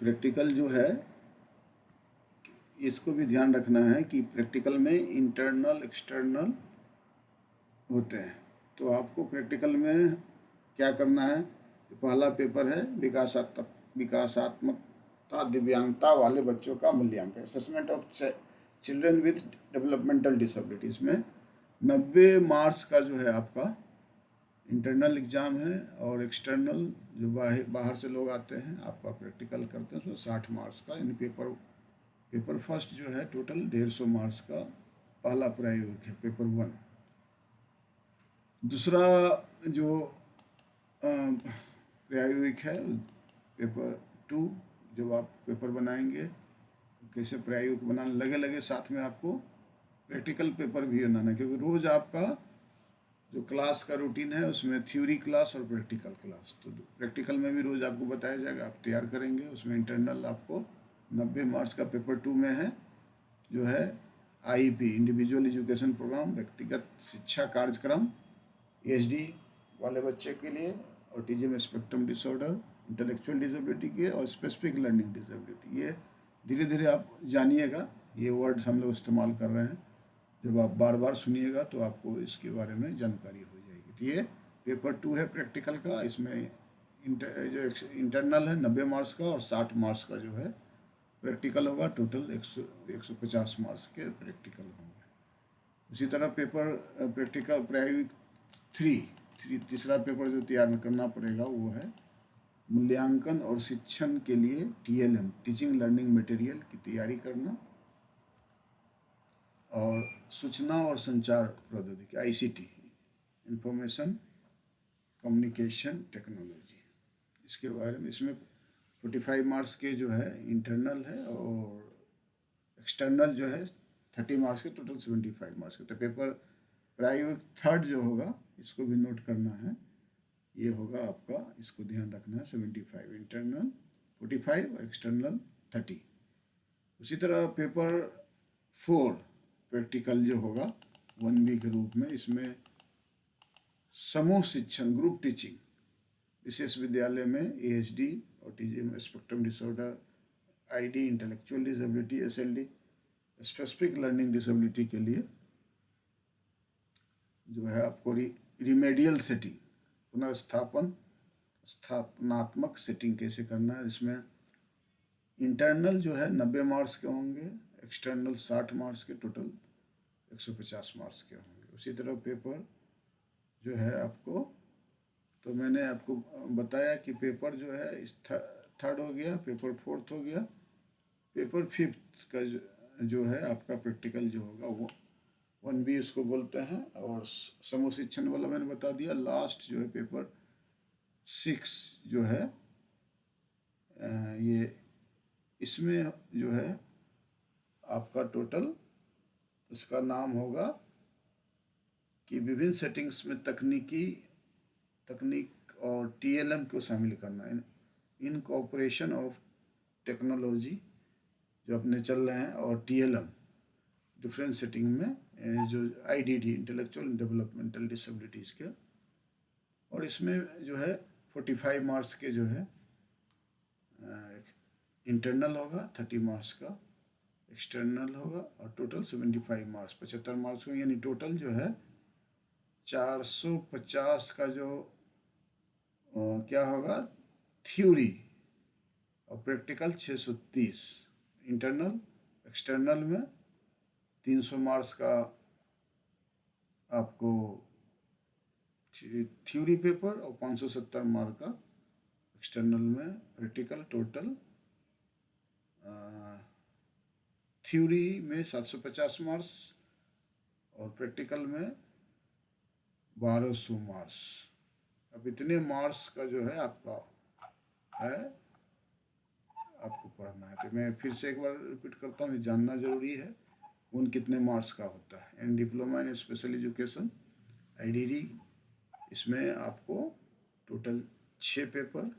Practical जो है इसको भी ध्यान रखना है कि प्रैक्टिकल में इंटरनल एक्सटर्नल होते हैं। तो आपको प्रैक्टिकल में क्या करना है, पहला पेपर है विकासात्मकता दिव्यांगता वाले बच्चों का मूल्यांकन, assessment of children with developmental disability. इसमें 90 मार्क्स का जो है आपका इंटरनल एग्ज़ाम है, और एक्सटर्नल जो बाहर से लोग आते हैं आपका प्रैक्टिकल करते हैं उसमें 60 मार्क्स का, यानी पेपर फर्स्ट जो है टोटल 150 मार्क्स का पहला प्रायोगिक है, पेपर 1। दूसरा जो प्रायोगिक है पेपर 2, जब आप पेपर बनाएंगे कैसे प्रायोगिक बनाने लगे लगे साथ में आपको प्रैक्टिकल पेपर भी बनाना, क्योंकि रोज़ आपका जो क्लास का रूटीन है उसमें थ्योरी क्लास और प्रैक्टिकल क्लास, तो प्रैक्टिकल में भी रोज़ आपको बताया जाएगा, आप तैयार करेंगे। उसमें इंटरनल आपको 90 मार्क्स का पेपर 2 में है जो है आईईपी, इंडिविजुअल एजुकेशन प्रोग्राम, व्यक्तिगत शिक्षा कार्यक्रम, एएसडी वाले बच्चे के लिए, autism spectrum disorder, intellectual disability के, और स्पेसिफिक लर्निंग डिसेबिलिटी। ये धीरे धीरे आप जानिएगा, ये वर्ड्स हम लोग इस्तेमाल कर रहे हैं, जब आप बार बार सुनिएगा तो आपको इसके बारे में जानकारी हो जाएगी। तो ये पेपर 2 है प्रैक्टिकल का। इसमें जो इंटरनल है 90 मार्क्स का, और 60 मार्क्स का जो है प्रैक्टिकल होगा। टोटल 150 मार्क्स के प्रैक्टिकल होंगे। उसी तरह पेपर प्रैक्टिकल प्रायोगिक 3 तीसरा पेपर जो तैयार करना पड़ेगा वो है मूल्यांकन और शिक्षण के लिए TLM, टीचिंग लर्निंग मटेरियल की तैयारी करना, और सूचना और संचार प्रौद्योगिकी ICT, इंफॉर्मेशन कम्युनिकेशन टेक्नोलॉजी, इसके बारे में। इसमें 45 मार्क्स के जो है इंटरनल है, और एक्सटर्नल जो है 30 मार्क्स के, टोटल 75 मार्क्स के। तो पेपर प्रायोगिक 3rd जो होगा इसको भी नोट करना है, ये होगा आपका, इसको ध्यान रखना है, 75 इंटरनल, 45 और एक्सटर्नल 30। उसी तरह पेपर 4 प्रैक्टिकल जो होगा 1B के रूप में, इसमें समूह शिक्षण, ग्रुप टीचिंग, विशेष विद्यालय में ASD, autism spectrum disorder, ID, intellectual disability, SLD, specific learning disability के लिए जो है आपको रिमेडियल सेटिंग, स्थापनात्मक सेटिंग कैसे करना है। इसमें इंटरनल जो है 90 मार्क्स के होंगे, एक्सटर्नल 60 मार्क्स के, टोटल 150 मार्क्स के होंगे। उसी तरह पेपर जो है आपको, तो मैंने आपको बताया कि पेपर जो है इस 3rd हो गया, पेपर 4th हो गया, पेपर 5th का जो है आपका प्रैक्टिकल जो होगा वो 1B उसको बोलते हैं, और समूह शिक्षण वाला मैंने बता दिया। लास्ट जो है पेपर 6 जो है ये, इसमें जो है आपका टोटल उसका नाम होगा कि विभिन्न सेटिंग्स में तकनीक और TLM को शामिल करना, इनकॉर्पोरेशन ऑफ टेक्नोलॉजी जो अपने चल रहे हैं, और TLM डिफरेंट सेटिंग में जो IDD, इंटेलेक्चुअल डेवलपमेंटल डिसेबिलिटीज़ के। और इसमें जो है 45 मार्क्स के जो है इंटरनल होगा, 30 मार्क्स का एक्सटर्नल होगा, और टोटल 75 मार्क्स, 75 मार्क्स का, यानी टोटल जो है 450 का जो क्या होगा थ्योरी, और प्रैक्टिकल 630, इंटरनल एक्सटर्नल में 300 मार्क्स का आपको थ्योरी पेपर, और 570 मार्क का एक्सटर्नल में प्रैक्टिकल। टोटल थ्योरी में 750 मार्क्स, और प्रैक्टिकल में 1200 मार्क्स। अब इतने मार्क्स का जो है आपका है, आपको पढ़ना है। तो मैं फिर से एक बार रिपीट करता हूँ, जानना जरूरी है उन कितने मार्क्स का होता है। And diploma in special education IDD, इसमें आपको टोटल 6 पेपर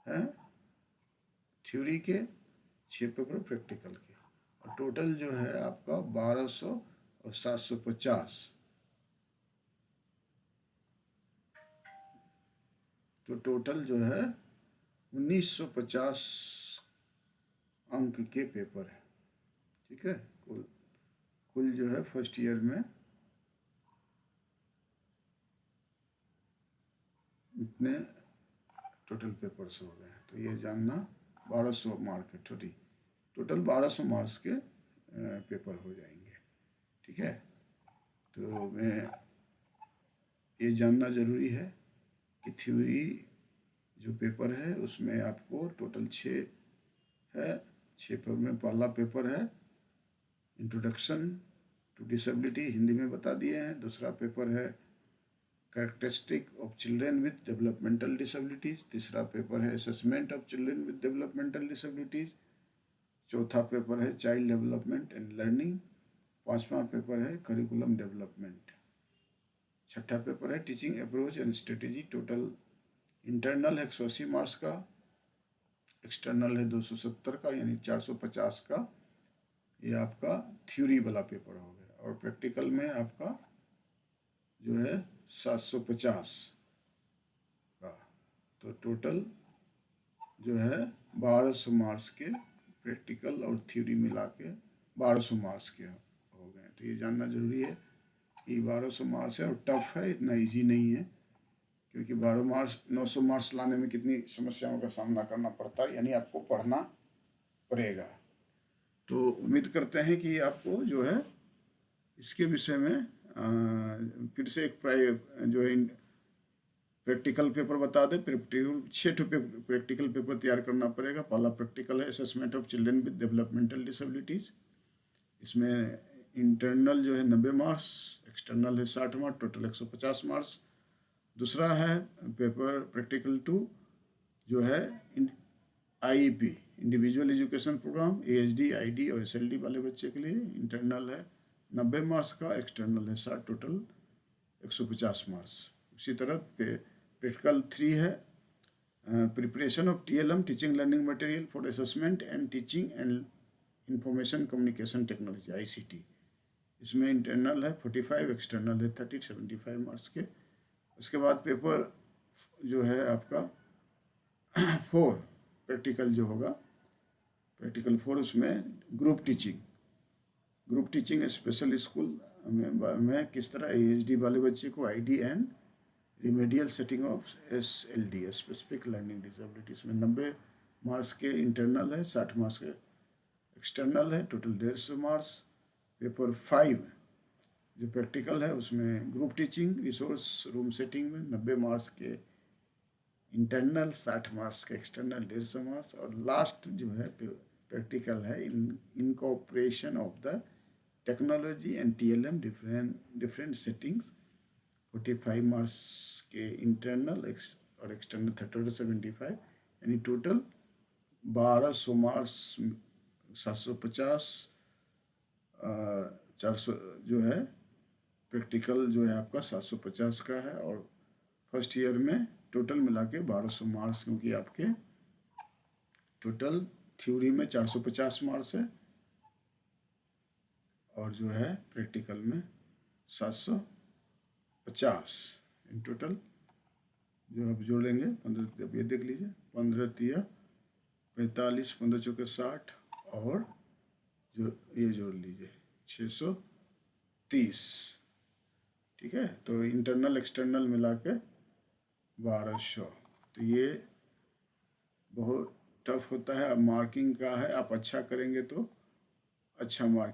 हैं, थ्योरी के 6 पेपर प्रैक्टिकल के, और टोटल जो है आपका 1200 और 750, तो टोटल जो है 1950 अंक के पेपर है। ठीक है, कुल जो है फर्स्ट ईयर में इतने टोटल पेपर्स हो गए। तो ये जानना 1200 मार्क है, टोटल 1200 मार्क्स के पेपर हो जाएंगे। ठीक है, तो मैं ये जानना ज़रूरी है कि थ्योरी जो पेपर है उसमें आपको टोटल 6 है। 6 पेपर में पहला पेपर है इंट्रोडक्शन टू डिसेबिलिटी, हिंदी में बता दिए हैं। दूसरा पेपर है characteristic of children with developmental disabilities. तीसरा पेपर है assessment of children with developmental disabilities. चौथा पेपर है चाइल्ड डेवलपमेंट एंड लर्निंग। पांचवा पेपर है करिकुलम डेवलपमेंट। छठा पेपर है teaching approach and strategy. Total internal है 180 मार्क्स का, एक्सटर्नल है 270 का, यानी 450 का। ये आपका थ्योरी वाला पेपर हो गया। और प्रैक्टिकल में आपका जो है 750 का। तो टोटल जो है 1200 मार्क्स के प्रैक्टिकल और थ्योरी मिला के 1200 मार्क्स के हो गए। तो ये जानना जरूरी है कि 1200 मार्क्स है और टफ है, इतना इजी नहीं है। क्योंकि 900 मार्क्स लाने में कितनी समस्याओं का सामना करना पड़ता है, यानी आपको पढ़ना पड़ेगा। तो उम्मीद करते हैं कि आपको जो है इसके विषय में फिर से एक जो है प्रैक्टिकल पेपर बता दें। 6 प्रैक्टिकल पेपर तैयार करना पड़ेगा। पहला प्रैक्टिकल है assessment of children with developmental disabilities. इसमें इंटरनल जो है 90 मार्क्स, एक्सटर्नल है 60 मार्क्स, टोटल 150 मार्क्स। दूसरा है पेपर प्रैक्टिकल 2 जो है IEP, individual education program, AHD, ID और SLD वाले बच्चे के लिए। इंटरनल है 90 मार्क्स का, एक्सटर्नल है 60, टोटल 150 मार्क्स। उसी तरह प्रैक्टिकल 3 है preparation of TLM, teaching learning material for assessment and teaching and information communication technology, ICT। इसमें इंटरनल है 45, एक्सटर्नल है 30, 75 मार्क्स के। उसके बाद पेपर जो है आपका 4 प्रैक्टिकल जो होगा, प्रैक्टिकल 4 उसमें ग्रुप टीचिंग स्पेशल स्कूल में किस तरह AHD वाले बच्चे को ID and remedial setting of SLD, specific learning disabilities में 90 मार्क्स के इंटरनल है, 60 मार्क्स के एक्सटर्नल है, टोटल 150 मार्क्स। पेपर 5 जो प्रैक्टिकल है उसमें group teaching resource room setting में 90 मार्क्स के इंटरनल, 60 मार्क्स के एक्सटर्नल, 150 मार्क्स। और लास्ट जो है प्रैक्टिकल है incorporation of the technology and TLM different settings, 45 marks के इंटरनल और एक्सटर्नल 30 to 75, यानी टोटल 1200 मार्क्स, 750, 400 जो है प्रैक्टिकल जो है आपका 750 का है। और फर्स्ट ईयर में टोटल मिला के 1200 मार्क्स, क्योंकि आपके टोटल थ्योरी में 450 मार्क्स है और जो है प्रैक्टिकल में 750। इन टोटल जो आप जोड़ेंगे 15, जब ये देख लीजिए 15 तिया 45, 15 चौके 60 और जो ये जोड़ लीजिए 630। ठीक है, तो इंटरनल एक्सटर्नल मिला के 1200। तो ये बहुत टफ होता है। अब मार्किंग का है, आप अच्छा करेंगे तो अच्छा मार्किंग